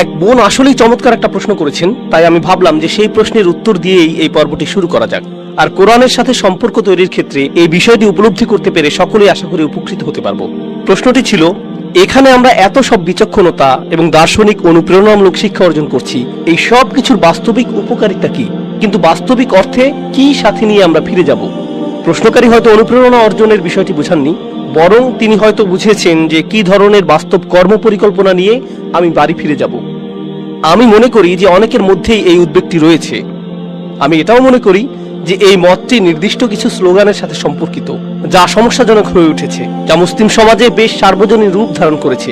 এক বোন আসলেই চমৎকার একটা প্রশ্ন করেছেন, তাই আমি ভাবলাম যে সেই প্রশ্নের উত্তর দিয়েই এই পর্বটি শুরু করা যাক। আর কোরআনের সাথে সম্পর্ক তৈরির ক্ষেত্রে এই বিষয়টি উপলব্ধি করতে পেরে সকলেই আশা করি উপকৃত হতে পারবো। প্রশ্নটি ছিল, এখানে আমরা এত সব বিচক্ষণতা এবং দার্শনিক অনুপ্রেরণামূলক শিক্ষা অর্জন করছি, এই সব কিছুর বাস্তবিক উপকারিতা কি, কিন্তু বাস্তবিক অর্থে কি সাথে নিয়ে আমরা ফিরে যাব? প্রশ্নকারী হয়তো অনুপ্রেরণা অর্জনের বিষয়টি বুঝাননি, বরং তিনি হয়তো বুঝেছেন যে কি ধরনের বাস্তব কর্মপরিকল্পনা নিয়ে আমি বাড়ি ফিরে যাব। আমি মনে করি যে অনেকের মধ্যেই এই উদ্বেগটি রয়েছে। আমি এটাও মনে করি যে এই মতটি নির্দিষ্ট কিছু স্লোগানের সাথে সম্পর্কিত, যা সমস্যাজনক হয়ে উঠেছে, যা মুসলিম সমাজে বেশ সার্বজনীন রূপ ধারণ করেছে।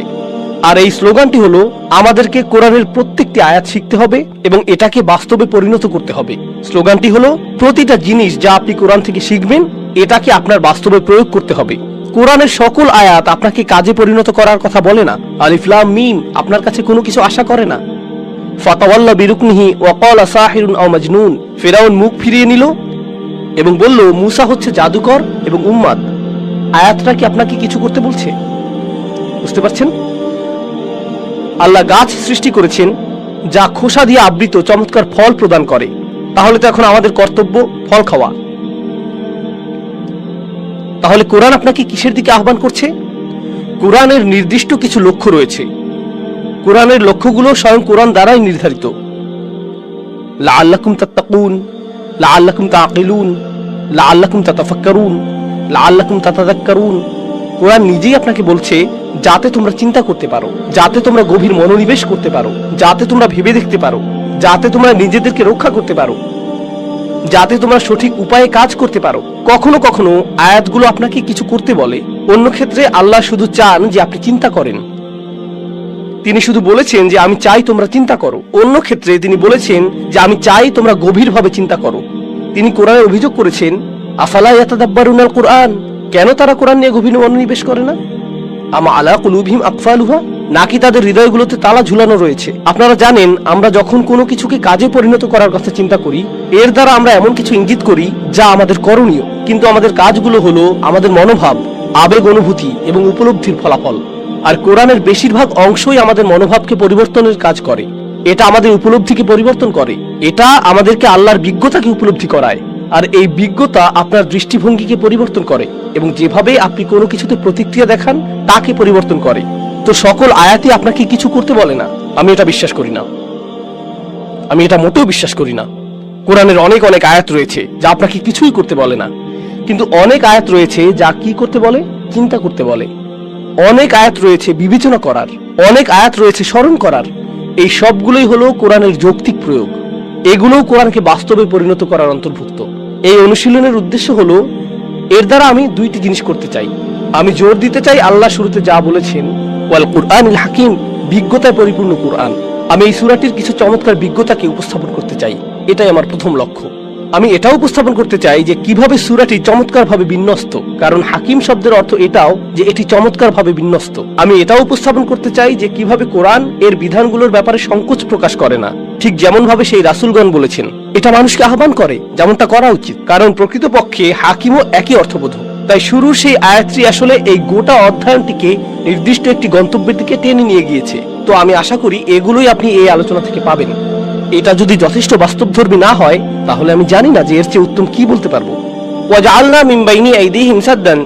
আর এই স্লোগানটি হলো, আমাদেরকে কোরআনের প্রত্যেকটি আয়াত শিখতে হবে এবং এটাকে বাস্তবে পরিণত করতে হবে। স্লোগানটি হলো, প্রতিটা জিনিস যা আপনি কোরআন থেকে শিখবেন এটাকে আপনার বাস্তবে প্রয়োগ করতে হবে। কোরআনের সকল আয়াত আপনাকে কাজে পরিণত করার কথা বলে না। আলিফ লাম মিম আপনার কাছে কোনো কিছু আশা করে না। ফাতাওয়াল্লা বিরুকনিহি ওয়া ক্বালা সাহিরুন আও মাজনুন, ফিরাউন মুখ ফিরিয়ে নিল এবং বলল মুসা হচ্ছে জাদুকর এবং উম্মাদ। আয়াতটা কি আপনাকে কিছু করতে বলছে? বুঝতে পারছেন? আল্লাহ গাছ সৃষ্টি করেছেন যা খোসা দিয়ে আবৃত চমৎকার ফল প্রদান করে, তাহলে তো এখন আমাদের কর্তব্য ফল খাওয়া। তাহলে কোরআন আপনাকে কিসের দিকে আহ্বান করছে? কোরআনের নির্দিষ্ট কিছু লক্ষ্য রয়েছে। কোরআনের লক্ষ্যগুলো স্বয়ং কোরআন দ্বারাই নির্ধারিত। লাআল্লাকুম তাত্তাকুন, লাআল্লাকুম তাআকিলুন, লাআল্লাকুম তাতাফাক্কারুন, লাআল্লাকুম তাতাযাক্কারুন। কোরআন নিজেই আপনাকে বলছে যাতে তোমরা চিন্তা করতে পারো, যাতে তোমরা গভীর মনোনিবেশ করতে পারো, যাতে তোমরা ভেবে দেখতে পারো, যাতে তোমরা নিজেদেরকে রক্ষা করতে পারো, যাতে তোমরা সঠিক উপায়ে কাজ করতে পারো। কখনো কখনো আয়াতগুলো আপনাকে কিছু করতে বলে, অন্য ক্ষেত্রে আল্লাহ শুধু চান যে আপনি চিন্তা করেন। তিনি শুধু বলেছেন যে আমি চাই তোমরা চিন্তা করো। অন্য ক্ষেত্রে তিনি বলেছেন যে আমি চাই তোমরা গভীরভাবে চিন্তা করো। তিনি কোরআনে অভিযোগ করেছেন, আফালা ইয়াতাদাব্বারুনাল কুরআন, কেন তারা কোরআন নিয়ে গভীর মনোনিবেশ করে না? আমা আলা কুলুবিহিম আকফালুহা, নাকি তাদের হৃদয়গুলোতে তালা ঝুলানো রয়েছে? আপনারা জানেন, আমরা যখন কোনো কিছুকে কাজে পরিণত করার কথা চিন্তা করি, এর দ্বারা আমরা এমন কিছু ইঙ্গিত করি যা আমাদের করণীয়, কিন্তু আমাদের কাজগুলো হলো আমাদের মনোভাব, আবেগ, অনুভূতি এবং উপলব্ধির ফলাফল। আর কোরআনের বেশিরভাগ অংশই আমাদের মনোভাবকে পরিবর্তনের কাজ করে। এটা আমাদের উপলব্ধিকে পরিবর্তন করে, এটা আমাদেরকে আল্লাহর বিজ্ঞতাকে উপলব্ধি করায়। আর এই বিজ্ঞতা আপনার দৃষ্টিভঙ্গিকে পরিবর্তন করে এবং যেভাবে আপনি কোনো কিছুতে প্রতিক্রিয়া দেখান তাকে পরিবর্তন করে। তো সকল আয়াতই আপনাকে কিছু করতে বলে না, আমি এটা বিশ্বাস করি না। আমি এটা মোটেও বিশ্বাস করি না। কোরআনের অনেক অনেক আয়াত রয়েছে যা আপনাকে কিছুই করতে বলে না, কিন্তু অনেক আয়াত রয়েছে যা কি করতে বলে? চিন্তা করতে বলে। অনেক আয়াত রয়েছে বিবেচনা করার, অনেক আয়াত রয়েছে স্মরণ করার। এই সবগুলোই হলো কোরআনের যৌক্তিক প্রয়োগ। এগুলোও কোরআনকে বাস্তবে পরিণত করার অন্তর্ভুক্ত। এই অনুশীলনের উদ্দেশ্য হলো, এর দ্বারা আমি দুইটি জিনিস করতে চাই। আমি জোর দিতে চাই আল্লাহ শুরুতে যা বলেছেন, ওয়াল কুরআনিল হাকিম, বিজ্ঞতায় পরিপূর্ণ কোরআন। আমি এই সূরাটির কিছু চমৎকার বিজ্ঞতাকে উপস্থাপন করতে চাই, এটাই আমার প্রথম লক্ষ্য। আমি এটাও উপস্থাপন করতে চাই যে কিভাবে সূরাটি চমৎকারভাবে বিন্যস্ত, কারণ হাকিম শব্দের অর্থ এটাও যে এটি চমৎকারভাবে বিন্যস্ত। আমি এটাও উপস্থাপন করতে চাই যে কিভাবে কোরআন এর বিধানগুলোর ব্যাপারে সংকোচ প্রকাশ করে না, ঠিক যেমন ভাবে সেই রাসূলগণ বলেছেন। এটা মানুষকে আহ্বান করে যেমনটা করা উচিত, কারণ প্রকৃতপক্ষে হাকিমও একই অর্থবোধক। তাই শুরুর সেই আয়াতটি আসলে এই গোটা অধ্যয়নটিকে নির্দিষ্ট একটি গন্তব্যের দিকে টেনে নিয়ে গিয়েছে। তো আমি আশা করি এগুলোই আপনি এই আলোচনা থেকে পাবেন। এটা যদি যথেষ্ট বাস্তবধর্মী না হয়, তাহলে আমি জানি না যে এর চেয়ে উত্তম কি বলতে পারবো। ওয়াজআলনা মিন বাইনি আইদিহিম সাদ্দান,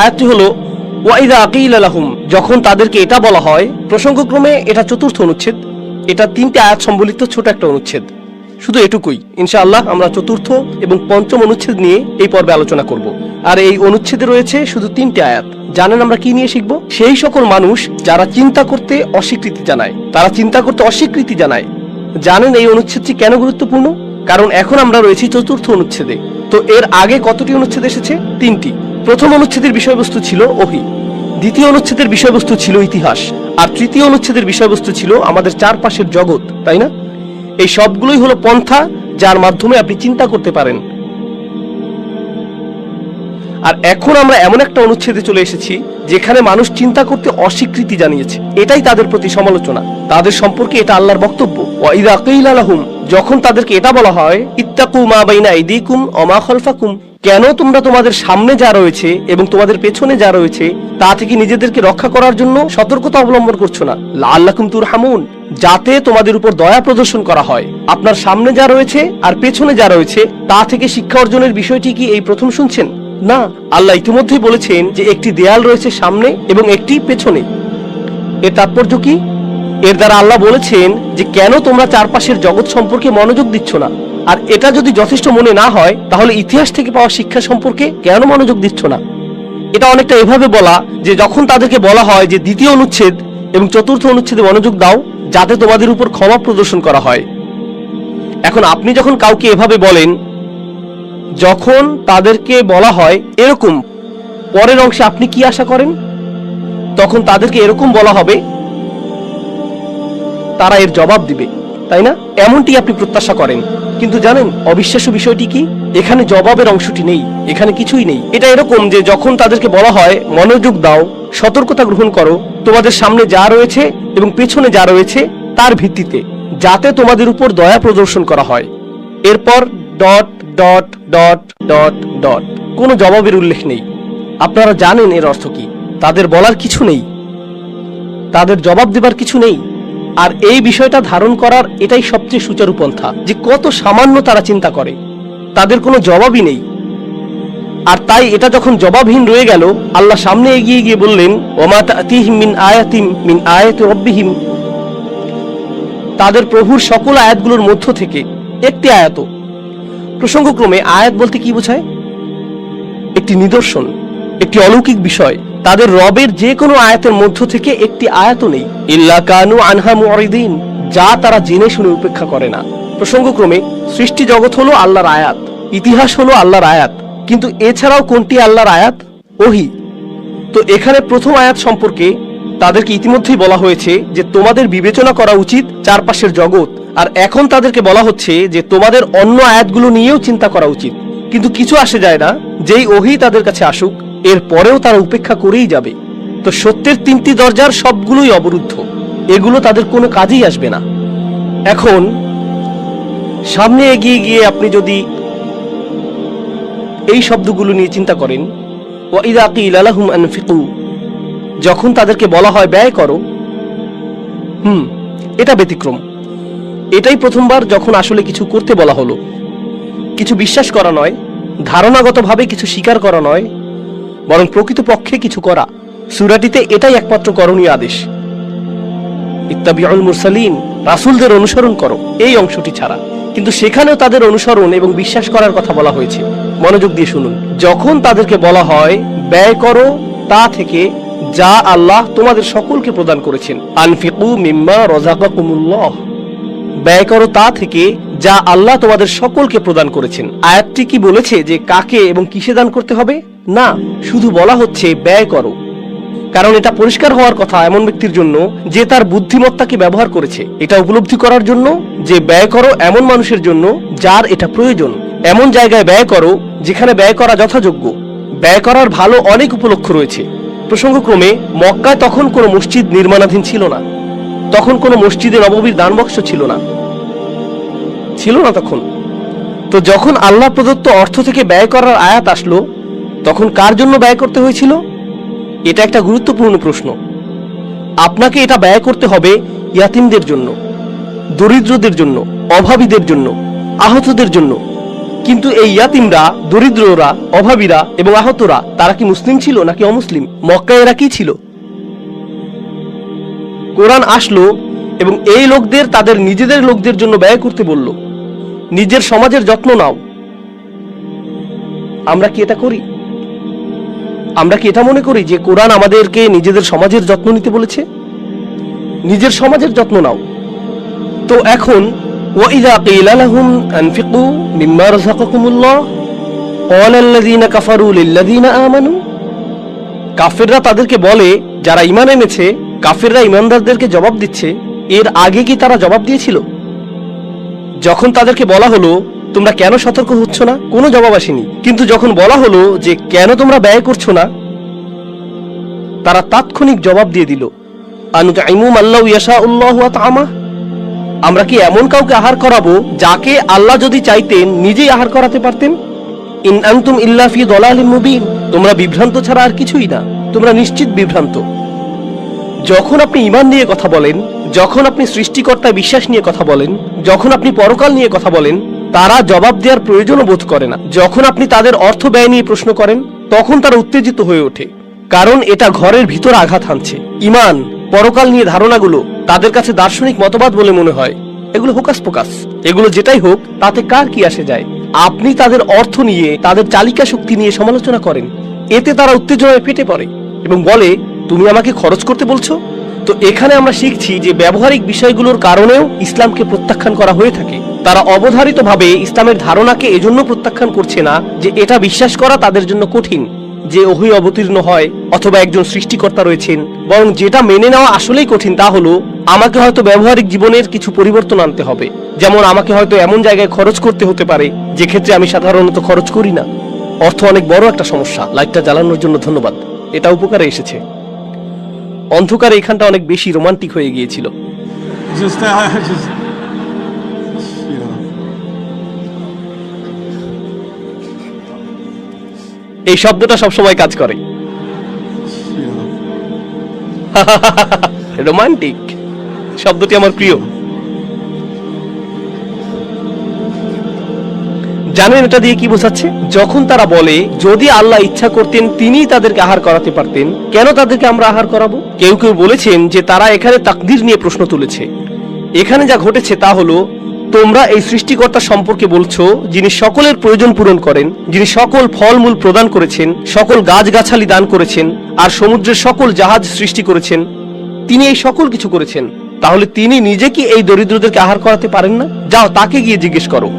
আয়াতটি হলো ওয়াইযা কিলা লাহুম, যখন তাদেরকে এটা বলা হয়। প্রসঙ্গক্রমে এটা চতুর্থ অনুচ্ছেদ, এটা 3টে আয়াত সম্বলিত ছোট একটা অনুচ্ছেদ। শুধু এটুকুই। ইনশাআল্লাহ আমরা চতুর্থ এবং পঞ্চম অনুচ্ছেদ নিয়ে এই পর্বে আলোচনা করব। আর এই অনুচ্ছেদে রয়েছে শুধু 3টে আয়াত। জানেন আমরা কি নিয়ে শিখবো? সেই সকল মানুষ যারা চিন্তা করতে অস্বীকৃতি জানায়, তারা চিন্তা করতে অস্বীকৃতি জানায়। জানেন এই অনুচ্ছেদটি কেন গুরুত্বপূর্ণ? কারণ এখন আমরা রয়েছি চতুর্থ অনুচ্ছেদে। তো এর আগে কতটি অনুচ্ছেদ এসেছে? 3টি। প্রথম অনুচ্ছেদের বিষয়বস্তু ছিল ওহী, দ্বিতীয় অনুচ্ছেদের বিষয়বস্তু ছিল ইতিহাস, আর তৃতীয় অনুচ্ছেদের বিষয়বস্তু ছিল আমাদের চারপাশের জগৎ, তাই না? এই সবগুলোই হলো পন্থা যার মাধ্যমে আপনি চিন্তা করতে পারেন। আর এখন আমরা এমন একটা অনুচ্ছেদে চলে এসেছি যেখানে মানুষ চিন্তা করতে অস্বীকৃতি জানিয়েছে। এটাই তাদের প্রতি সমালোচনা, তাদের সম্পর্কে এটা আল্লাহর বক্তব্য। ওয়াইযা কিলা লাহুম, যখন তাদেরকে এটা বলা হয় ইত্তাকু মা বাইনা আইদিকুম ওয়া মা খালফাকুম, কেন তোমরা তোমাদের সামনে যা রয়েছে এবং তোমাদের পেছনে যা রয়েছে তা থেকে নিজেদেরকে রক্ষা করার জন্য সতর্কতা অবলম্বন করছো না, লাআল্লাকুম তুরহামুন, যাতে তোমাদের উপর দয়া প্রদর্শন করা হয়। আপনার সামনে যা রয়েছে আর পেছনে যা রয়েছে তা থেকে শিক্ষা অর্জনের বিষয়টি কি এই প্রথম শুনছেন? না, আল্লাহ ইতিমধ্যেই বলেছেন যে একটি দেয়াল রয়েছে সামনে এবং একটি পেছনে। এর তাৎপর্য কি? এর দ্বারা আল্লাহ বলেছেন যে কেন তোমরা চারপাশের জগৎ সম্পর্কে মনোযোগ দিচ্ছ না, আর এটা যদি যথেষ্ট মনে না হয় তাহলে ইতিহাস থেকে পাওয়া শিক্ষা সম্পর্কে কেন মনোযোগ দিচ্ছ না। এটা অনেকটা এভাবে বলা যে যখন তাদেরকে বলা হয় যে দ্বিতীয় অনুচ্ছেদ এবং চতুর্থ অনুচ্ছেদে মনোযোগ দাও যাতে তোমাদের উপর ক্ষমা প্রদর্শন করা হয়। এখন আপনি যখন কাউকে এভাবে বলেন, যখন তাদেরকে বলা হয় এরকম, পরের অংশে আপনি কি আশা করেন? তখন তাদেরকে এরকম বলা হবে, তারা এর জবাব দিবে, তাই না? এমনটি আপনি প্রত্যাশা করেন। কিন্তু জানেন অবিশ্বাস্য বিষয়টি কি? এখানে জবাবের অংশটি নেই, এখানে কিছুই নেই। এটা এরকম যে যখন তাদেরকে বলা হয় মনোযোগ দাও, সতর্কতা গ্রহণ করো তোমাদের সামনে যা রয়েছে এবং পেছনে যা রয়েছে তার ভিত্তিতে, যাতে তোমাদের উপর দয়া প্রদর্শন করা হয়। এরপর dot dot dot dot dot, কোনো জবাবের উল্লেখ নেই। আপনারা জানেন এর অর্থ কি? তাদের বলার কিছু নেই, তাদের জবাব দেবার কিছু নেই। আর এই বিষয়টা ধারণ করার এটাই সবচেয়ে সুচারু পন্থা যে কত সামান্য তারা চিন্তা করে, তাদের কোনো জবাবই নেই। আর তাই এটা যখন জবাবহীন রয়ে গেল, আল্লাহ সামনে এগিয়ে গিয়ে বললেন ওমা তাতিহিম মিন আয়াতিম মিন আয়াতি রাব্বিহিম, তাদের প্রভুর সকল আয়াতগুলোর মধ্য থেকে একটি আয়াত। প্রসঙ্গক্রমে আয়াত বলতে কি বোঝায়? একটি নিদর্শন, একটি অলৌকিক বিষয়। তাদের রবের যে কোনো আয়াতের মধ্য থেকে একটি আয়াতও নেই ইল্লা কানু আনহা মুরিদিন, যা তারা জেনে শুনে উপেক্ষা করে না। প্রসঙ্গক্রমে সৃষ্টি জগৎ হলো আল্লাহর আয়াত, ইতিহাস হলো আল্লাহর আয়াত, কিন্তু এছাড়াও কোনটি আল্লাহর আয়াত? ওহী। তো এখানে প্রথম আয়াত সম্পর্কে তাদেরকে ইতিমধ্যেই বলা হয়েছে যে তোমাদের বিবেচনা করা উচিত চারপাশের জগৎ, আর এখন তাদেরকে বলা হচ্ছে যে তোমাদের অন্য আয়াতগুলো নিয়েও চিন্তা করা উচিত। কিন্তু কিছু আসে যায় না, যেই ওহী তাদের কাছে আসুক এর পরেও তারা উপেক্ষা করেই যাবে। তো সত্যের তিনটি দরজার সবগুলোই অবরুদ্ধ, এগুলো তাদের কোনো কাজেই আসবে না। এখন সামনে এগিয়ে গিয়ে আপনি যদি এই শব্দগুলো নিয়ে চিন্তা করেন, ওয়াইদা কিলা লাহুম আনফিকু, যখন তাদেরকে বলা হয় ব্যয় করো, এটা ব্যতিক্রম। এটাই প্রথমবার যখন আসলে কিছু করতে বলা হলো, কিছু বিশ্বাস করা নয়, ধারণাগতভাবে কিছু স্বীকার করা নয়, বরং প্রকৃতপক্ষে কিছু করা। সূরাটিতে এটাই একমাত্র করণীয় আদেশ, ইত্তাবিউল মুরসালিন, রাসূলদের অনুসরণ করো, এই অংশটি ছাড়া। কিন্তু সেখানেও তাদের অনুসরণ এবং বিশ্বাস করার কথা বলা হয়েছে। মনোযোগ দিয়ে শুনুন, যখন তাদেরকে বলা হয় ব্যয় করো তা থেকে যা আল্লাহ তোমাদের সকলকে প্রদান করেছেন, আনফিকু মিম্মা রাযাকাকুমুল্লাহ, ব্যয় করো তা থেকে যা আল্লাহ তোমাদের সকলকে প্রদান করেছেন। আয়াতটি কি বলেছে যে কাকে এবং কিসে দান করতে হবে? না, শুধু বলা হচ্ছে ব্যয় করো। কারণ এটা পরিষ্কার হওয়ার কথা এমন ব্যক্তির জন্য যে তার বুদ্ধিমত্তাকে ব্যবহার করেছে, এটা উপলব্ধি করার জন্য যে ব্যয় করো এমন মানুষের জন্য যার এটা প্রয়োজন। এমন জায়গায় ব্যয় করো যেখানে ব্যয় করা যথাযোগ্য। ব্যয় করার ভালো অনেক উপলক্ষ রয়েছে। প্রসঙ্গক্রমে মক্কায় তখন কোনো মসজিদ নির্মাণাধীন ছিল না, তখন কোনো মসজিদে নববীর দানবক্স ছিল না তখন। তো যখন আল্লাহ প্রদত্ত অর্থ থেকে ব্যয় করার আয়াত আসলো, তখন কার জন্য ব্যয় করতে হয়েছিল? এটা একটা গুরুত্বপূর্ণ প্রশ্ন। আপনাকে এটা ব্যয় করতে হবে ইয়াতিমদের জন্য, দরিদ্রদের জন্য, অভাবীদের জন্য, আহতদের জন্য। কিন্তু এই ইয়াতিমরা, দরিদ্ররা, অভাবীরা এবং আহতরা তারা কি মুসলিম ছিল নাকি অমুসলিম? মক্কায় এরা কি ছিল? কোরআন আসলো এবং এই লোকদের তাদের নিজেদের লোকদের জন্য ব্যয় করতে বলল। নিজের সমাজের যত্ন নাও। আমরা কি এটা করি? আমরা কি এটা মনে করি যে কোরআন আমাদেরকে নিজেদের সমাজের যত্ন নিতে বলেছে? নিজের সমাজের যত্ন নাও। তো এখন ওয়াইদা কিলা লাহুম আনফিকু মিম্মা রাযাকাকুমুল্লাহ ক্বালাল্লাযীনা কাফারু লিল্লাযীনা আমানু, কাফেররা তাদেরকে বলে যারা ঈমান এনেছে, কাফেররা ঈমানদারদেরকে জবাব দিচ্ছে। এর আগে কি তারা জবাব দিয়েছিল? যখন তাদেরকে বলা হলো তোমরা কেন সতর্ক হচ্ছ না, কোনো জবাব আসেনি। কিন্তু যখন বলা হলো যে কেন তোমরা ব্যয় করছো না, তারা তাৎক্ষণিক জবাব দিয়ে দিল, আনুতাইমু মাল্লাউ ইয়াশাউল্লাহু আতআমা, আমরা কি এমন কাউকে আহার করাবো যাকে আল্লাহ যদি চাইতেন নিজেই আহার করাতে পারতেন? ইন আনতুম ইল্লা ফি দালালিম মুবিন, তোমরা বিভ্রান্ত ছাড়া আর কিছুই না, তোমরা নিশ্চিত বিভ্রান্ত। যখন আপনি ঈমান নিয়ে কথা বলেন, যখন আপনি সৃষ্টিকর্তায় বিশ্বাস নিয়ে কথা বলেন, যখন আপনি পরকাল নিয়ে কথা বলেন, তারা জবাব দেওয়ার প্রয়োজনও বোধ করে না। যখন আপনি তাদের অর্থ ব্যয় নিয়ে প্রশ্ন করেন, তখন তারা উত্তেজিত হয়ে ওঠে, কারণ এটা ঘরের ভিতর আঘাত হানছে। ঈমান, পরকাল নিয়ে ধারণাগুলো তাদের কাছে দার্শনিক মতবাদ বলে মনে হয়। এগুলো হোকাস পোকাস। এগুলো যেটাই হোক, তাতে কার কি আসে যায়? আপনি তাদের অর্থ নিয়ে, তাদের চালিকা শক্তি নিয়ে সমালোচনা করেন, এতে তারা উত্তেজনায় ফেটে পড়ে এবং বলে, তুমি আমাকে খরচ করতে বলছো? তো এখানে আমরা শিখছি যে ব্যবহারিক বিষয়গুলোর কারণেও ইসলামকে প্রত্যাখ্যান করা হয়ে থাকে। তারা অবধারিতভাবে ইসলামের ধারণাকে এজন্য প্রত্যাখ্যান করছে না যে এটা বিশ্বাস করা তাদের জন্য কঠিন, যে ওহী অবতীর্ণ হয় অথবা একজন সৃষ্টিকর্তা রয়েছেন, বরং যেটা মেনে নেওয়া আসলেই কঠিন তা হলো আমাকে হয়তো ব্যবহারিক জীবনের কিছু পরিবর্তন আনতে হবে। যেমন আমাকে হয়তো এমন জায়গায় খরচ করতে হতে পারে যে ক্ষেত্রে আমি সাধারণত খরচ করি না। অর্থ অনেক বড় একটা সমস্যা। লাইটটা জ্বালানোর জন্য ধন্যবাদ, এটা উপকারে এসেছে। অন্ধকারে এখানটা অনেক বেশি রোমান্টিক হয়ে গিয়েছিল। এই শব্দটা সবসময় কাজ করে। রোমান্টিক শব্দটি আমার প্রিয়। জানেন এটা দিয়ে কি বোঝাচ্ছে? যখন তারা বলে যদি আল্লাহ ইচ্ছা করতেন তিনিই তাদেরকে আহার করাতে পারতেন, কেন তাদেরকে আমরা আহার করাবো? কেউ কেউ বলেছেন যে তারা এখানে তাকদীর নিয়ে প্রশ্ন তুলেছে। এখানে যা ঘটেছে তা হলো, তোমরা এই সৃষ্টিকর্তা সম্পর্কে বলছো যিনি সকলের প্রয়োজন পূরণ করেন, যিনি সকল ফলমূল প্রদান করেছেন, সকল গাছগাছালি দান করেছেন, আর সমুদ্রের সকল জাহাজ সৃষ্টি করেছেন, তিনি এই সকল কিছু করেছেন। তাহলে তিনি নিজে কি এই দরিদ্রদেরকে আহার করাতে পারেন না? যাও তাকে গিয়ে জিজ্ঞেস করো।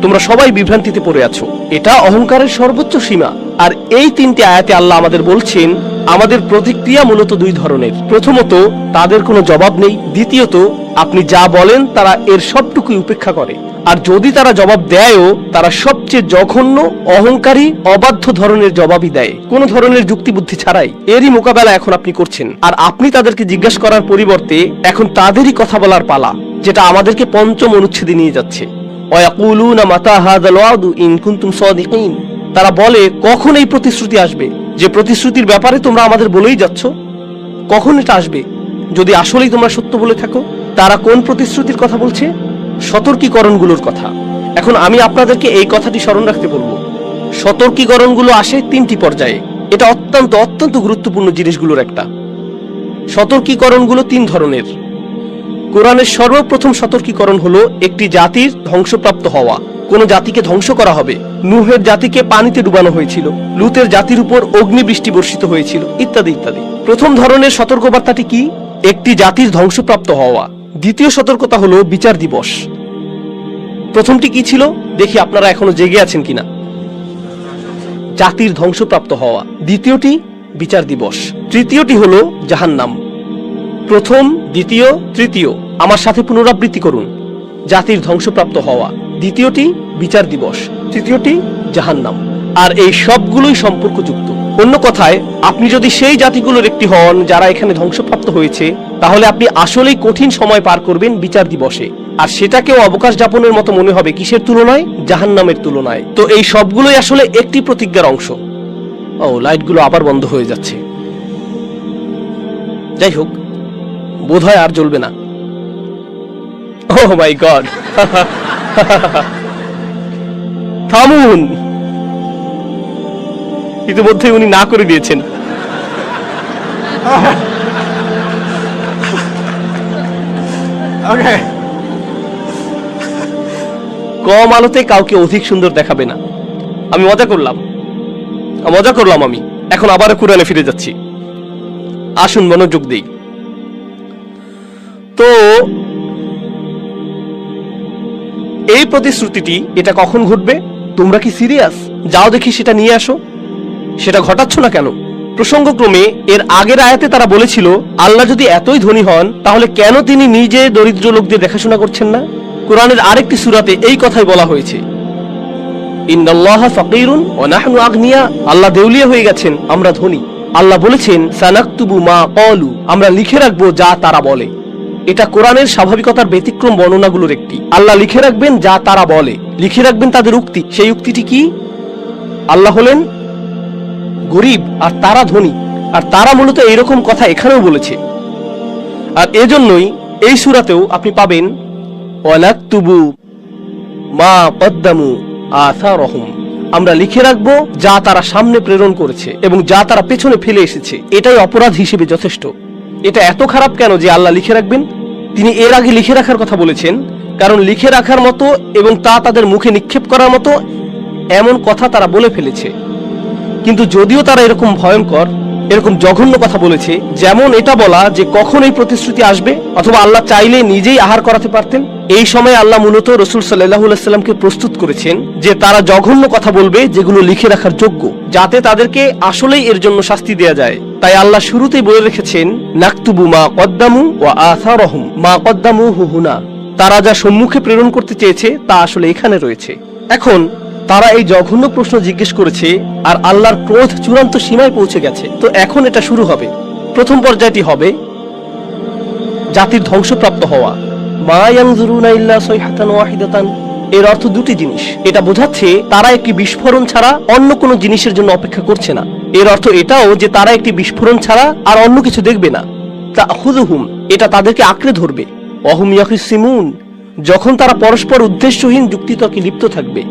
তোমরা সবাই বিভ্রান্তিতে পড়ে আছো। এটা অহংকারের সর্বোচ্চ সীমা। আর এই তিনটি আয়াতে আল্লাহ আমাদের বলছেন আমাদের প্রতিক্রিয়া মূলত দুই ধরনের। প্রথমত, তাদের কোনো জবাব নেই। দ্বিতীয়ত, আপনি যা বলেন তারা এর সবটুকুই উপেক্ষা করে। আর যদি তারা জবাব দেয়ও, তারা সবচেয়ে জঘন্য, অহংকারী, অবাধ্য ধরনের জবাবই দেয়, কোনো ধরনের যুক্তিবুদ্ধি ছাড়াই। এরই মোকাবেলা এখন আপনি করছেন। আর আপনি তাদেরকে জিজ্ঞাসা করার পরিবর্তে এখন তাদেরই কথা বলার পালা, যেটা আমাদেরকে পঞ্চম অনুচ্ছেদে নিয়ে যাচ্ছে। ওয়ায়াকুলুনা মাতা হাযাল ওয়াদু ইন কুনতুম সাদিকিন। তারা বলে কখন এই প্রতিশ্রুতি আসবে, যে প্রতিশ্রুতির ব্যাপারে তোমরা আমাদের বলেই যাচ্ছ? কখন এটা আসবে যদি আসলেই তোমরা সত্য বলে থাকো? তারা কোন প্রতিশ্রুতির কথা বলছে? সতর্কীকরণগুলোর কথা। এখন আমি আপনাদেরকে এই কথাটি স্মরণ রাখতে বলবো। সতর্কীকরণগুলো আসে তিনটি পর্যায়ে। এটা অত্যন্ত অত্যন্ত গুরুত্বপূর্ণ জিনিসগুলোর একটা। সতর্কীকরণগুলো তিন ধরনের। কোরআনের সর্বপ্রথম সতর্কীকরণ হলো একটি জাতির ধ্বংসপ্রাপ্ত হওয়া। কোন জাতিকে ধ্বংস করা হবে। নূহের জাতিকে পানিতে ডুবানো হয়েছিল, লুতের জাতির উপর অগ্নিবৃষ্টি বর্ষিত হয়েছিল, ইত্যাদি ইত্যাদি। প্রথম ধরনের সতর্কবার্তাটি কি? একটি জাতির ধ্বংসপ্রাপ্ত হওয়া। দ্বিতীয় সতর্কতা হলো বিচার দিবস। প্রথমটি কি ছিল দেখি আপনারা এখনো জেগে আছেন কিনা। জাতির ধ্বংসপ্রাপ্ত হওয়া। দ্বিতীয়টি বিচার দিবস। তৃতীয়টি হলো জাহান্নাম। প্রথম, দ্বিতীয়, তৃতীয় আমার সাথে পুনরাবৃত্তি করুন। জাতির ধ্বংসপ্রাপ্ত হওয়া, দ্বিতীয়টি বিচার দিবস, তৃতীয়টি জাহান্নাম। আর এই সবগুলোই সম্পর্কযুক্ত। অন্য কথায়, আপনি যদি সেই জাতিগুলোর একটি হন যারা এখানে ধ্বংসপ্রাপ্ত হয়েছে, তাহলে আপনি আসলেই কঠিন সময় পার করবেন বিচার দিবসে। আর সেটাকেও অবকাশ যাপনের মতো মনে হবে কিসের তুলনায়? জাহান্নামের তুলনায়। তো এই সবগুলোই আসলে একটি প্রতিজ্ঞার অংশ। ও, লাইটগুলো আবার বন্ধ হয়ে যাচ্ছে। যাই হোক, বোধহয় আর জ্বলবে না। ওহ মাই গড, থামুন। ইতিমধ্যে উনি না করে দিয়েছেন। কম আলোতে কাউকে অধিক সুন্দর দেখাবে না। আমি মজা করলাম। আমি এখন আবার কুরআনে ফিরে যাচ্ছি। আসুন মনোযোগ দেই। তো এই প্রতিশ্রুতিটি এটা কখন ঘটবে? তোমরা কি সিরিয়াস? যাও দেখি সেটা নিয়ে আসো। সেটা ঘটাচ্ছ না কেন? প্রসঙ্গক্রমে এর আগের আয়াতে তারা বলেছিল আল্লাহ যদি এতই ধনী হন তাহলে কেন তিনি নিজে দরিদ্র লোকদের দেখাশোনা করছেন না? কোরআনের আরেকটি সূরাতে এই কথাই বলা হয়েছে, ইন্নাল্লাহা ফাকিরুন ওয়া নাহনু আগনিয়া। আল্লাহ দেউলিয়া হয়ে গেছেন, আমরা ধনী। আল্লাহ বলেছেন সানাকতুবু মা ক্বালু, আমরা লিখে রাখবো যা তারা বলে। এটা কোরআনের স্বাভাবিকতার ব্যতিক্রম বর্ণনাগুলোর একটি। আল্লাহ লিখে রাখবেন যা তারা বলে, লিখে রাখবেন তাদের উক্তি। সেই উক্তিটি কি? আল্লাহ হলেন গরিব আর তারা ধনী, আর তারা মূলত এরকম কথা এখানেও বলেছে। আর এজন্যই এই সূরাতেও আপনি পাবেন ওয়ালাকতুবু মা কদ্দামু আসারহুম, আমরা লিখে রাখবো যা তারা সামনে প্রেরণ করেছে এবং যা তারা পেছনে ফেলে এসেছে। এটাই অপরাধ হিসেবে যথেষ্ট। এটা এত খারাপ কেন যে আল্লাহ লিখে রাখবেন? তিনি এর আগে লিখে রাখার কথা বলেছেন, কারণ লিখে রাখার মতো এবং তা তাদের মুখে নিক্ষেপ করার মতো এমন কথা তারা বলে ফেলেছে। কিন্তু যদিও তারা এরকম ভয়ঙ্কর, এরকম জঘন্য কথা বলেছে, যেমন এটা বলা যে কখন এই প্রতিশ্রুতি আসবে, অথবা আল্লাহ চাইলে নিজেই আহার করাতে পারতেন, এই সময় আল্লাহ মূলত রাসূল সাল্লাল্লাহু আলাইহি সাল্লামকে প্রস্তুত করেছেন যে তারা জঘন্য কথা বলবে যেগুলো লিখে রাখার যোগ্য, যাতে তাদেরকে আসলেই এর জন্য শাস্তি দেয়া যায়। তাই আল্লাহ শুরুতেই বলে রেখেছেন নাকতুবু মা কদ্দামু ওয়া আসারহুম, মা কদ্দামুহু হুনা, তারা যা সম্মুখে প্রেরণ করতে চেয়েছে তা আসলে এখানে রয়েছে। এখন তারা এই জঘন্য প্রশ্ন জিজ্ঞেস করেছে আর আল্লাহর ক্রোধ চূড়ান্ত সীমায় পৌঁছে গেছে। তো এখন এটা শুরু হবে। প্রথম পর্যায়টি হবে জাতির ধ্বংসপ্রাপ্ত হওয়া। মা ইয়ানজুরুনা ইল্লা সাইহাতান ওয়াহিদাতান, এর অর্থ দুটি জিনিস। এটা বোঝাচ্ছে তারা একটি বিস্ফোরণ ছাড়া অন্য কোনো জিনিসের জন্য অপেক্ষা করছে না। এর অর্থ এটাও যে তারা একটি বিস্ফোরণ ছাড়া আর অন্য কিছু দেখবে না। তাখুযুহুম, এটা তাদেরকে আঁকড়ে ধরবে। ওয়াহুম ইয়াখিসিমুন, যখন তারা পরস্পর উদ্দেশ্যহীন যুক্তিতর্কে লিপ্ত থাকবে।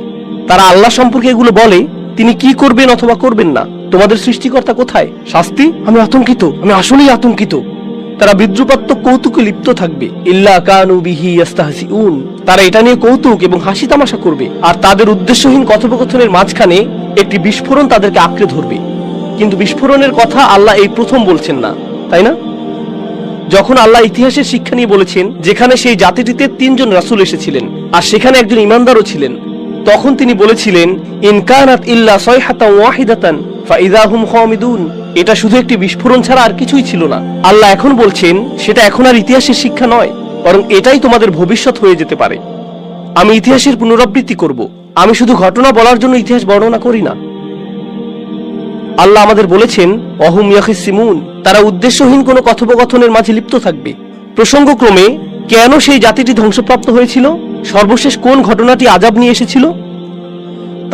তারা আল্লাহ সম্পর্কে এগুলো বলে, তিনি কি করবেন অথবা করবেন না, তোমাদের সৃষ্টিকর্তা কোথায়, শাস্তি, আমি আতঙ্কিত, আমি আসলেই আতঙ্কিত। তারা বিদ্রুপাত্মক কৌতুকে লিপ্ত থাকবে। ইল্লা কানু বিহি ইস্তাহজিউন, তারা এটা নিয়ে কৌতুক এবং হাসি তামাশা করবে। আর তাদের উদ্দেশ্যহীন কথোপকথনের মাঝখানে একটি বিস্ফোরণ তাদেরকে আঁকড়ে ধরবে। কিন্তু বিস্ফোরণের কথা আল্লাহ এই প্রথম বলছেন না, তাই না? যখন আল্লাহ ইতিহাসের শিক্ষা নিয়ে বলেছেন যেখানে সেই জাতিটিতে 3 জন রাসূল এসেছিলেন আর সেখানে একজন ইমানদারও ছিলেন, তখন তিনি বলেছিলেন ইন কানাত ইল্লা সাইহাতান ওয়াহিদাতান ফাইযা হুম খামিদুন, এটা শুধু একটি বিস্ফোরণ ছাড়া আর কিছুই ছিল না। আল্লাহ এখন বলছেন সেটা এখন আর ইতিহাসের শিক্ষা নয়, বরং এটাই তোমাদের ভবিষ্যৎ হয়ে যেতে পারে। আমি ইতিহাসের পুনরাবৃত্তি করব, আমি শুধু ঘটনা বলার জন্য ইতিহাস বর্ণনা করি না। আল্লাহ আমাদের বলেছেন ওয়াহুম ইয়াখিসিমুন, তারা উদ্দেশ্যহীন কোনো কথোপকথনের মাঝে লিপ্ত থাকবে। প্রসঙ্গক্রমে কেন সেই জাতিটি ধ্বংসপ্রাপ্ত হয়েছিল, সর্বশেষ কোন ঘটনাটি আযাব নিয়ে এসেছিল?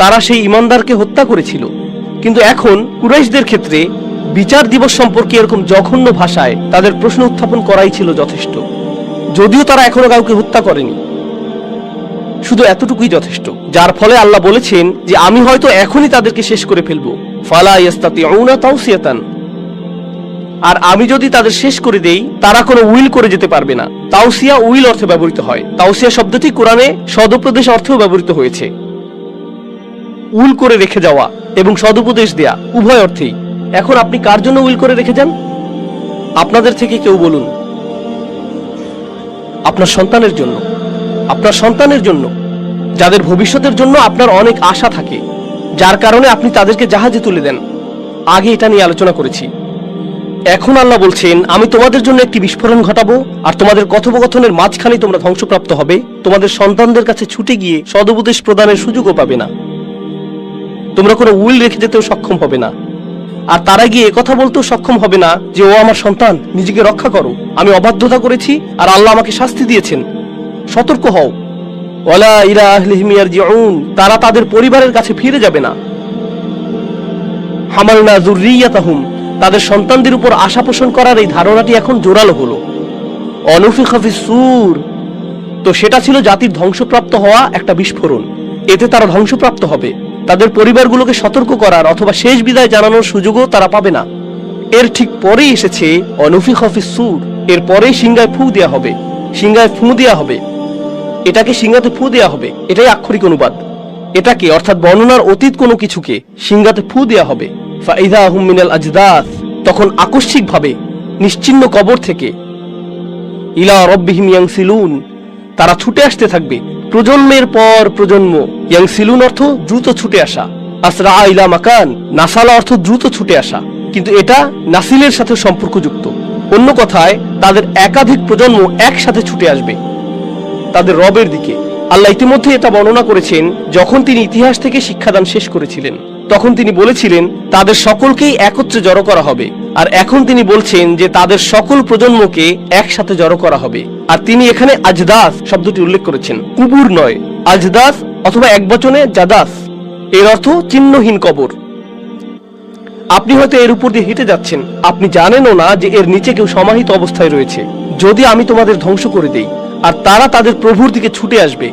তারা সেই ইমানদারকে হত্যা করেছিল। কিন্তু এখন কুরাইশদের ক্ষেত্রে বিচার দিবস সম্পর্কে এরকম জঘন্য ভাষায় তাদের প্রশ্ন উত্থাপন করাই ছিল যথেষ্ট। যদিও তারা এখনো কাউকে হত্যা করেনি, শুধু এতটুকুই যথেষ্ট। যার ফলে আল্লাহ বলেছেন যে আমি হয়তো এখনই তাদেরকে শেষ করে ফেলবো। ফালা ইয়াস্তাতিউনা তাওসিয়াতান, আর আমি যদি তাদের শেষ করে দেই তারা কোনো উইল করে যেতে পারবে না। তাওসিয়া উইল অর্থে ব্যবহৃত হয়। তাওসিয়া শব্দটি কোরআনে সদুপদেশ অর্থেও ব্যবহৃত হয়েছে। উইল করে রেখে যাওয়া এবং সদুপদেশ দেয়া উভয় অর্থেই। এখন আপনি কার জন্য উইল করে রেখে যান? আপনাদের থেকে কেউ বলুন, আপনার সন্তানের জন্য, আপনার সন্তানের জন্য, যাদের ভবিষ্যতের জন্য আপনার অনেক আশা থাকে, যার কারণে আপনি তাদেরকে জাহাজে তুলে দেন। আগে এটা নিয়ে আলোচনা করেছি। এখন আল্লাহ বলছেন আমি তোমাদের জন্য একটি বিস্ফোরণ ঘটাবো আর তোমাদের কথোপকথনের মাঝখানে তোমরা ধ্বংসপ্রাপ্ত হবে। তোমাদের সন্তানদের কাছে ছুটে গিয়ে সদুপদেশ প্রদানের সুযোগও পাবে না, তোমরা কোনো উইল রেখে যেতেও সক্ষম হবে না। আর তারা গিয়ে কথা বলতেও সক্ষম হবে না যে ও আমার সন্তান, নিজেকে রক্ষা করো, আমি অবাধ্যতা করেছি আর আল্লাহ আমাকে শাস্তি দিয়েছেন, সতর্ক হও। ওয়ালা ইলা আহলিহিম ইয়ারজিউন, তারা তাদের পরিবারের কাছে ফিরে যাবে না। হামালনা যুররিয়াতাহুম, তাদের সন্তানদের উপর আশা পোষণ করার এই ধারণাটি এখন জোরালো হলো। অনুফিখা ফিস সূর, তো সেটা ছিল জাতির ধ্বংসপ্রাপ্ত হওয়া একটা বিস্ফোরণ। এতে তারা ধ্বংসপ্রাপ্ত হবে। তাদের পরিবারগুলোকে সতর্ক করার অথবা শেষ বিদায় জানানোর সুযোগও তারা পাবে না। এর ঠিক পরেই এসেছে অনুফিখা ফিস সূর, এর পরেই সিংহায় ফু দেয়া হবে। সিংহায় ফু দেয়া হবে, এটাকে সিংহাতে ফু দেয়া হবে, এটাই আক্ষরিক অনুবাদ। এটাকে অর্থাৎ বর্ণনার অতীত কোনো কিছুকে সিংহাতে ফু দেয়া হবে। ফাইযা হুম মিনাল আজদাস, তখন আকস্মিকভাবে নিশ্চিহ্ন কবর থেকে ইলা রাব্বিহিম ইয়ানসিলুন, তারা ছুটে আসতে থাকবে প্রজন্মের পর প্রজন্ম। ইয়ানসিলুন অর্থ দ্রুত ছুটে আসা, আসরা ইলা মাকান, নাসালা অর্থ দ্রুত ছুটে আসা, কিন্তু এটা নাসিলের সাথে সম্পর্কযুক্ত। অন্য কথায় তাদের একাধিক প্রজন্ম একসাথে ছুটে আসবে তাদের রবের দিকে। আল্লাহ ইতিমধ্যে এটা বর্ণনা করেছেন যখন তিনি ইতিহাস থেকে শিক্ষাদান শেষ করেছিলেন। তখন তিনি বলেছিলেন তাদের সকলকেই একত্রে জড়ো করা হবে, আর এখন তিনি বলছেন যে তাদের সকল প্রজন্মকে একসাথে জড়ো করা হবে। আর তিনি এখানে আজদাস শব্দটি উল্লেখ করেছেন, কুবুর নয়। আজদাস অথবা একবচনে জাদাস, এর অর্থ চিহ্নহীন কবর। আপনি হয়তো এর উপর দিয়ে হেঁটে যাচ্ছেন, আপনি জানেনও না যে এর নিচে কেউ সমাহিত অবস্থায় রয়েছে। যদি আমি তোমাদের ধ্বংস করে দেই, আর তারা তাদের প্রভুর দিকে ছুটে আসবে,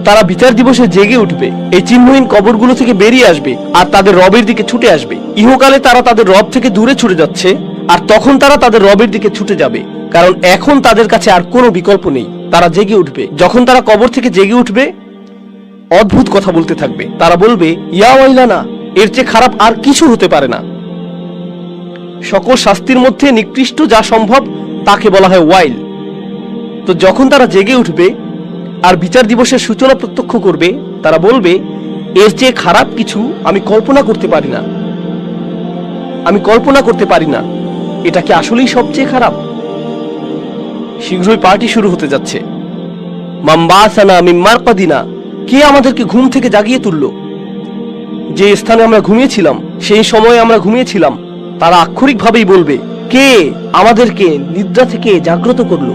তারা বিচার দিবসে জেগে উঠবে, এই চিহ্নহীন কবরগুলো থেকে বেরিয়ে আসবে আর তাদের রবের দিকে ছুটে আসবে। ইহকালে তারা তাদের রব থেকে দূরে ছুটে যাচ্ছে, আর তখন তারা তাদের রবের দিকে ছুটে যাবে, কারণ এখন তাদের কাছে আর কোনো বিকল্প নেই। তারা জেগে উঠবে। যখন তারা কবর থেকে জেগে উঠবে, অদ্ভুত কথা বলতে থাকবে। তারা বলবে, ইয়া ওয়াইলানা, এর চেয়ে খারাপ আর কিছু হতে পারে না। সকল শাস্তির মধ্যে নিকৃষ্ট যা সম্ভব তাকে বলা হয় ওয়াইল। তো যখন তারা জেগে উঠবে আর বিচার দিবসের সূচনা প্রত্যক্ষ করবে, তারা বলবে, এর চেয়ে খারাপ কিছু আমি কল্পনা করতে পারি না, আমি কল্পনা করতে পারি না। এটা কি আসলেই সবচেয়ে খারাপ? শীঘ্রই পার্টি শুরু হতে যাচ্ছে। মাম্বাসানা মিন মারকাদিনা, কে আমাদেরকে ঘুম থেকে জাগিয়ে তুললো? যে স্থানে আমরা ঘুমিয়েছিলাম, সেই সময়ে আমরা ঘুমিয়েছিলাম। তারা আক্ষরিকভাবেই বলবে, কে আমাদেরকে নিদ্রা থেকে জাগ্রত করলো?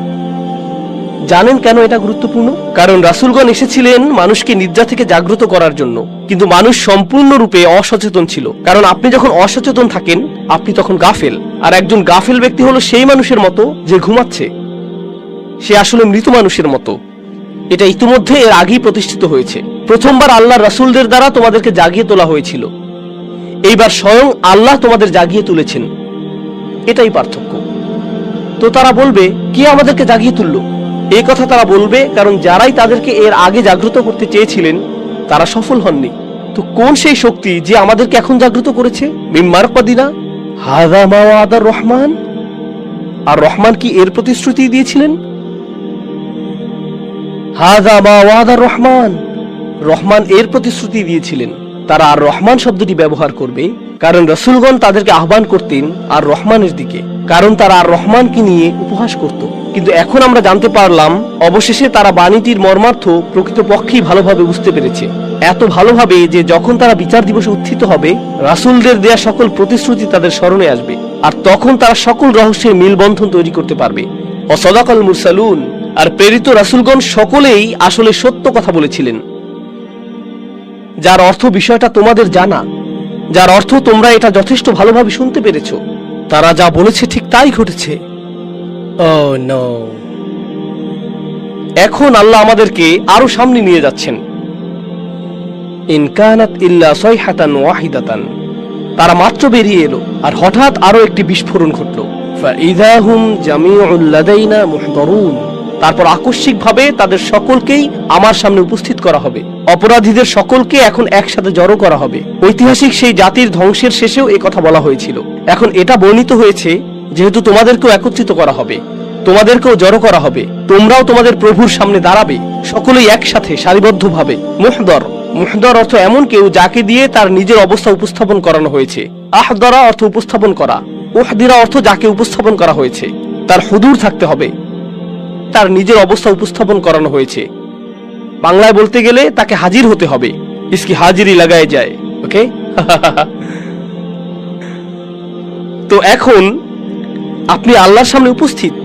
জানেন কেন এটা গুরুত্বপূর্ণ? কারণ রাসূলগণ এসেছিলেন মানুষকে নিদ্রা থেকে জাগ্রত করার জন্য, কিন্তু মানুষ সম্পূর্ণরূপে অসচেতন ছিল। কারণ আপনি যখন অসচেতন থাকেন, আপনি তখন গাফেল। আর একজন গাফেল ব্যক্তি হলো সেই মানুষের মতো যে ঘুমাচ্ছে, সে আসলে মৃত মানুষের মতো। এটা ইতিমধ্যে এর আগেই প্রতিষ্ঠিত হয়েছে। প্রথমবার আল্লাহর রাসূলদের দ্বারা তোমাদেরকে জাগিয়ে তোলা হয়েছিল, এইবার স্বয়ং আল্লাহ তোমাদের জাগিয়ে তুলেছেন। এটাই পার্থক্য। তো তারা বলবে, কে আমাদেরকে জাগিয়ে তুললো? এই কথা তারা বলবে কারণ যারাই তাদেরকে এর আগে জাগ্রত করতে চেয়েছিলেন তারা সফল হননি। তো কোন সেই শক্তি যে আমাদেরকে এখন জাগ্রত করেছে? মিন মারকাদিনা হাযা মা ওয়াদার রহমান। আর রহমান কি এর প্রতিশ্রুতি দিয়েছিলেন? হাযা মা ওয়াদার রহমান, রহমান এর প্রতিশ্রুতি দিয়েছিলেন। তারা আর রহমান শব্দটি ব্যবহার করবে কারণ রাসূলগণ তাদেরকে আহ্বান করতেন আর রহমানের দিকে, কারণ তারা আর রহমানকে নিয়ে উপহাস করত। কিন্তু এখন আমরা জানতে পারলাম অবশেষে তারা বাণীটির মর্মার্থ প্রকৃতপক্ষেই ভালোভাবে বুঝতে পেরেছে। এত ভালোভাবে যে যখন তারা বিচার দিবসে উত্থিত হবে, রাসূলদের দেয়া সকল প্রতিশ্রুতি তাদের স্মরণে আসবে, আর তখন তারা সকল রহস্যের মিলবন্ধন তৈরি করতে পারবে। ওয়াসাদাকাল মুরসালুন, আর প্রেরিত রাসূলগণ সকলেই আসলে সত্য কথা বলেছিলেন, যার অর্থ বিষয়টা তোমাদের জানা, যার অর্থ তোমরা এটা যথেষ্ট ভালোভাবে শুনতে পেরেছ। তারা যা বলেছে ঠিক তাই ঘটেছে। Oh no! এখন আল্লাহ আমাদেরকে আরো সামনে নিয়ে যাচ্ছেন। ইন কানাত ইল্লা সাইহাতান ওয়াহিদাতান, তারা মাত্র বেরিয়ে এলো আর হঠাৎ আরো একটি বিস্ফোরণ ঘটলো। ফাইযা হুম জামিউল লাদাইনা মুহদারুন, তারপর আকস্মিকভাবে তাদের সকলকেই আমার সামনে উপস্থিত করা হবে। অপরাধীদের সকলকে এখন একসাথে জড়ো করা হবে। ঐতিহাসিক সেই জাতির ধ্বংসের শেষেও এই কথা বলা হয়েছিল। এখন এটা বর্ণিত হয়েছে যেহেতু তোমাদেরকেও একত্রিত করা হবে, তোমাদেরকেও জড়ো করা হবে, তোমরাও তোমাদের প্রভুর সামনে দাঁড়াবে, সকলেই একসাথে সারিবদ্ধভাবে। মুহদর, মুহদর অর্থ এমন কেউ যাকে দিয়ে তার নিজের অবস্থা উপস্থাপন করানো হয়েছে। আহদরা অর্থ উপস্থাপন করা। উহদিরা অর্থ যাকে উপস্থাপন করা হয়েছে, তার হুজুর থাকতে হবে, তার নিজের অবস্থা উপস্থাপন করানো হয়েছে। বাংলায় বলতে গেলে তাকে হাজির হতে হবে। ইসকি হাজিরি লাগায় যায়। ওকে। তো এখন আপনি আল্লাহর সামনে উপস্থিত,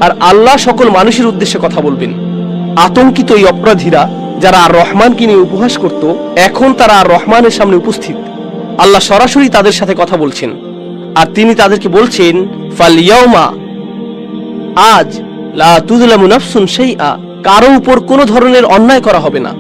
আর আল্লাহ সকল মানুষের উদ্দেশ্যে কথা বলবেন। আতঙ্কিত এই অপরাধীরা যারা আর রহমানকে নিয়ে উপহাস করত, এখন তারা আর রহমানের সামনে উপস্থিত। আল্লাহ সরাসরি তাদের সাথে কথা বলছেন, আর তিনি তাদেরকে বলছেন, ফাল ইয়াউমা, আজ, লা তুযলামু নাফসুন শাইআ, কারো উপর কোনো ধরনের অন্যায় করা হবে না,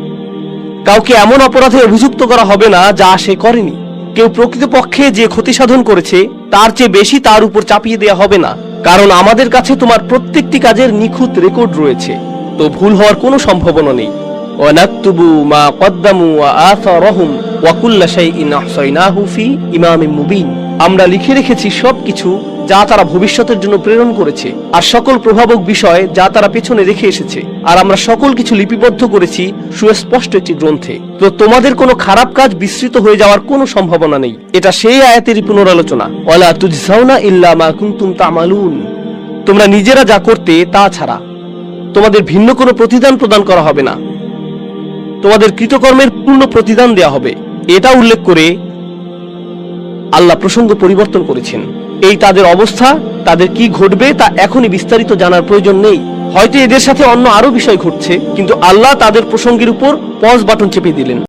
কাউকে এমন অপরাধে অভিযুক্ত করা হবে না যা সে করেনি। কেউ প্রকৃতপক্ষে যে ক্ষতি সাধন করেছে তার চেয়ে বেশি তার উপর চাপিয়ে দেওয়া হবে না, কারণ আমাদের কাছে তোমার প্রত্যেকটি কাজের নিখুঁত রেকর্ড রয়েছে, তো ভুল হওয়ার কোনো সম্ভাবনা নেই। ওয়ানাকতুবু মা কদ্দামু ওয়া আসারহুম ওয়া কুল্লা শাইইন আহসাইনাহু ফি ইমামিন মুবিন, আমরা লিখে রেখেছি সবকিছু যা তারা ভবিষ্যতের জন্য প্রেরণ করেছে, আর সকল প্রভাবক বিষয় যা তারা পেছনে রেখে এসেছে, আর আমরা সকল কিছু লিপিবদ্ধ করেছি সুস্পষ্ট একটি গ্রন্থে। তো তোমাদের কোনো খারাপ কাজ বিস্তৃত হয়ে যাওয়ার কোনো সম্ভাবনা নেই। এটা সেই আয়াতেরই পুনরালোচনা, ওয়ালা তুজজাউনা ইল্লা মা কুনতুম তা'মালুন, তোমরা নিজেরা যা করতে তা ছাড়া তোমাদের ভিন্ন কোনো প্রতিদান প্রদান করা হবে না, তোমাদের কৃতকর্মের পূর্ণ প্রতিদান দেয়া হবে। এটা উল্লেখ করে আল্লাহ প্রসঙ্গ পরিবর্তন করেছেন। এই তাদের অবস্থা, তাদের কি ঘটবে তা এখনই বিস্তারিত জানার প্রয়োজন নেই। হয়তো এদের সাথে অন্য আরো বিষয় ঘটছে, কিন্তু আল্লাহ তাদের প্রসঙ্গের উপর পজ বাটন চেপে দিলেন।